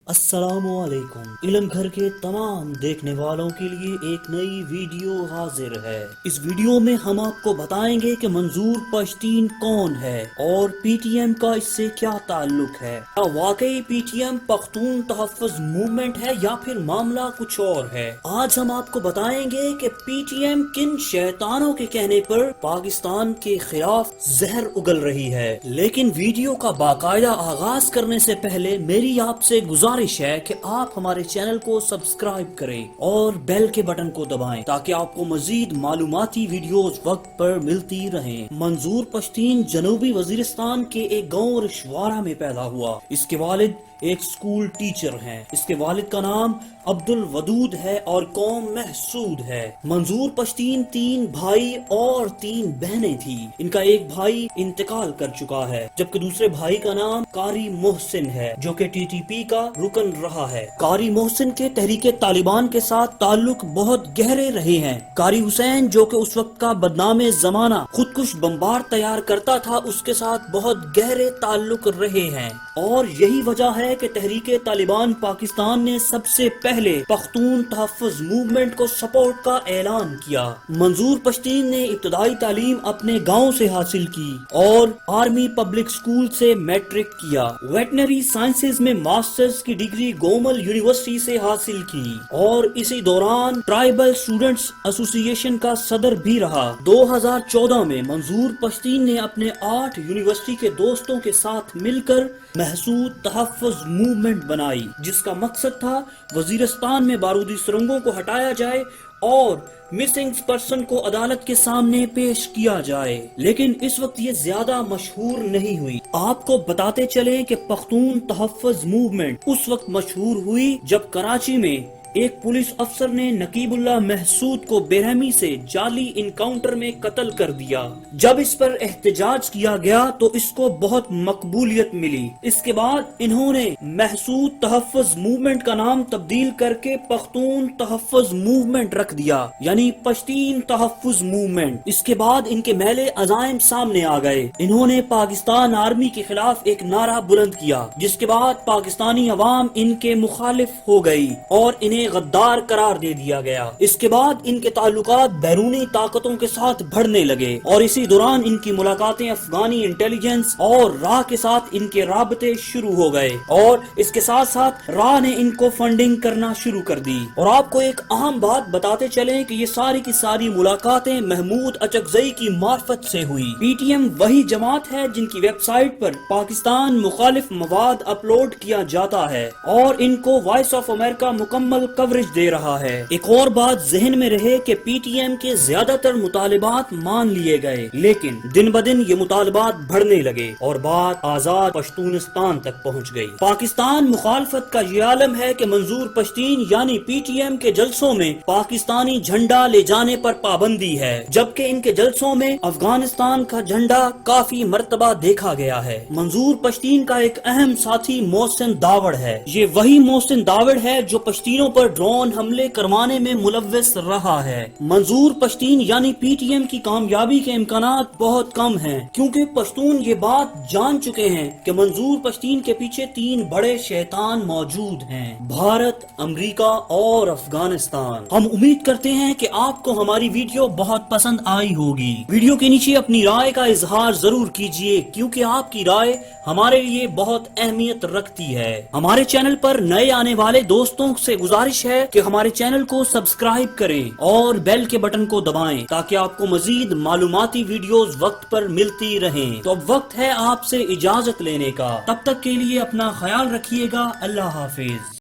السلام علیکم۔ علم گھر کے تمام دیکھنے والوں کے لیے ایک نئی ویڈیو حاضر ہے۔ اس ویڈیو میں ہم آپ کو بتائیں گے کہ منظور پشتین کون ہے اور پی ٹی ایم کا اس سے کیا تعلق ہے۔ کیا واقعی پی ٹی ایم پختون تحفظ موومنٹ ہے یا پھر معاملہ کچھ اور ہے؟ آج ہم آپ کو بتائیں گے کہ پی ٹی ایم کن شیطانوں کے کہنے پر پاکستان کے خلاف زہر اگل رہی ہے۔ لیکن ویڈیو کا باقاعدہ آغاز کرنے سے پہلے میری آپ سے گزارش ہے کہ آپ ہمارے چینل کو سبسکرائب کریں اور بیل کے بٹن کو دبائیں تاکہ آپ کو مزید معلوماتی ویڈیوز وقت پر ملتی رہیں۔ منظور پشتین جنوبی وزیرستان کے ایک گاؤں رشوارہ میں پیدا ہوا۔ اس کے والد ایک سکول ٹیچر ہیں۔ اس کے والد کا نام عبد الودود ہے اور قوم محسود ہے۔ منظور پشتین 3 بھائی اور 3 بہنیں تھیں۔ ان کا ایک بھائی انتقال کر چکا ہے جبکہ دوسرے بھائی کا نام قاری محسن ہے جو کہ ٹی ٹی پی کا رکن رہا ہے۔ قاری محسن کے تحریک طالبان کے ساتھ تعلق بہت گہرے رہے ہیں۔ قاری حسین جو کہ اس وقت کا بدنام زمانہ خودکش بمبار تیار کرتا تھا، اس کے ساتھ بہت گہرے تعلق رہے ہیں اور یہی وجہ ہے کہ تحریک طالبان پاکستان نے سب سے پہلے پختون تحفظ موومنٹ کو سپورٹ کا اعلان کیا۔ منظور پشتین نے ابتدائی تعلیم اپنے گاؤں سے حاصل کی اور آرمی پبلک اسکول سے میٹرک کیا۔ ویٹنری سائنسز میں ماسٹرز کی ڈگری گومل یونیورسٹی سے حاصل کی اور اسی دوران ٹرائبل اسٹوڈنٹس ایسوسی ایشن کا صدر بھی رہا۔ 2014 میں منظور پشتین نے اپنے 8 یونیورسٹی کے دوستوں کے ساتھ مل کر محسود تحفظ موومنٹ بنائی جس کا مقصد تھا وزیرستان میں بارودی سرنگوں کو ہٹایا جائے اور مسنگ پرسن کو عدالت کے سامنے پیش کیا جائے، لیکن اس وقت یہ زیادہ مشہور نہیں ہوئی۔ آپ کو بتاتے چلیں کہ پختون تحفظ موومنٹ اس وقت مشہور ہوئی جب کراچی میں ایک پولیس افسر نے نقیب اللہ محسود کو بے رحمی سے جعلی انکاؤنٹر میں قتل کر دیا۔ جب اس پر احتجاج کیا گیا تو اس کو بہت مقبولیت ملی۔ اس کے بعد انہوں نے محسود تحفظ موومنٹ کا نام تبدیل کر کے پختون تحفظ موومنٹ رکھ دیا، یعنی پشتین تحفظ موومنٹ۔ اس کے بعد ان کے میلے عزائم سامنے آ گئے۔ انہوں نے پاکستان آرمی کے خلاف ایک نعرہ بلند کیا جس کے بعد پاکستانی عوام ان کے مخالف ہو گئی اور انہیں غدار قرار دے دیا گیا۔ اس کے بعد ان کے تعلقات بیرونی طاقتوں کے ساتھ بڑھنے لگے اور اسی دوران ان کی ملاقاتیں افغانی انٹیلیجنس اور راہ کے ساتھ ان کے رابطے شروع ہو گئے اور اس کے ساتھ ساتھ راہ نے ان کو فنڈنگ کرنا شروع کر دی۔ اور آپ کو ایک اہم بات بتاتے چلیں کہ یہ ساری کی ساری ملاقاتیں محمود اچکزئی کی معرفت سے ہوئی۔ پی ٹی ایم وہی جماعت ہے جن کی ویب سائٹ پر پاکستان مخالف مواد اپلوڈ کیا جاتا ہے اور ان کو وائس آف امریکہ مکمل کوریج دے رہا ہے۔ ایک اور بات ذہن میں رہے کہ پی ٹی ایم کے زیادہ تر مطالبات مان لیے گئے، لیکن دن بدن یہ مطالبات بڑھنے لگے اور بات آزاد پشتونستان تک پہنچ گئی۔ پاکستان مخالفت کا یہ عالم ہے کہ منظور پشتین یعنی پی ٹی ایم کے جلسوں میں پاکستانی جھنڈا لے جانے پر پابندی ہے، جبکہ ان کے جلسوں میں افغانستان کا جھنڈا کافی مرتبہ دیکھا گیا ہے۔ منظور پشتین کا ایک اہم ساتھی محسن داوڑ ہے۔ یہ وہی محسن داوڑ ہے جو پشتینوں پر ڈرون حملے کروانے میں ملوث رہا ہے۔ منظور پشتین یعنی پی ٹی ایم کی کامیابی کے امکانات بہت کم ہیں کیونکہ پشتون یہ بات جان چکے ہیں کہ منظور پشتین کے پیچھے 3 بڑے شیطان موجود ہیں: بھارت، امریکہ اور افغانستان۔ ہم امید کرتے ہیں کہ آپ کو ہماری ویڈیو بہت پسند آئی ہوگی۔ ویڈیو کے نیچے اپنی رائے کا اظہار ضرور کیجیے کیونکہ آپ کی رائے ہمارے لیے بہت اہمیت رکھتی ہے۔ ہمارے چینل پر نئے آنے والے دوستوں سے گزارش ہے کہ ہمارے چینل کو سبسکرائب کریں اور بیل کے بٹن کو دبائیں تاکہ آپ کو مزید معلوماتی ویڈیوز وقت پر ملتی رہیں۔ تو اب وقت ہے آپ سے اجازت لینے کا، تب تک کے لیے اپنا خیال رکھیے گا۔ اللہ حافظ۔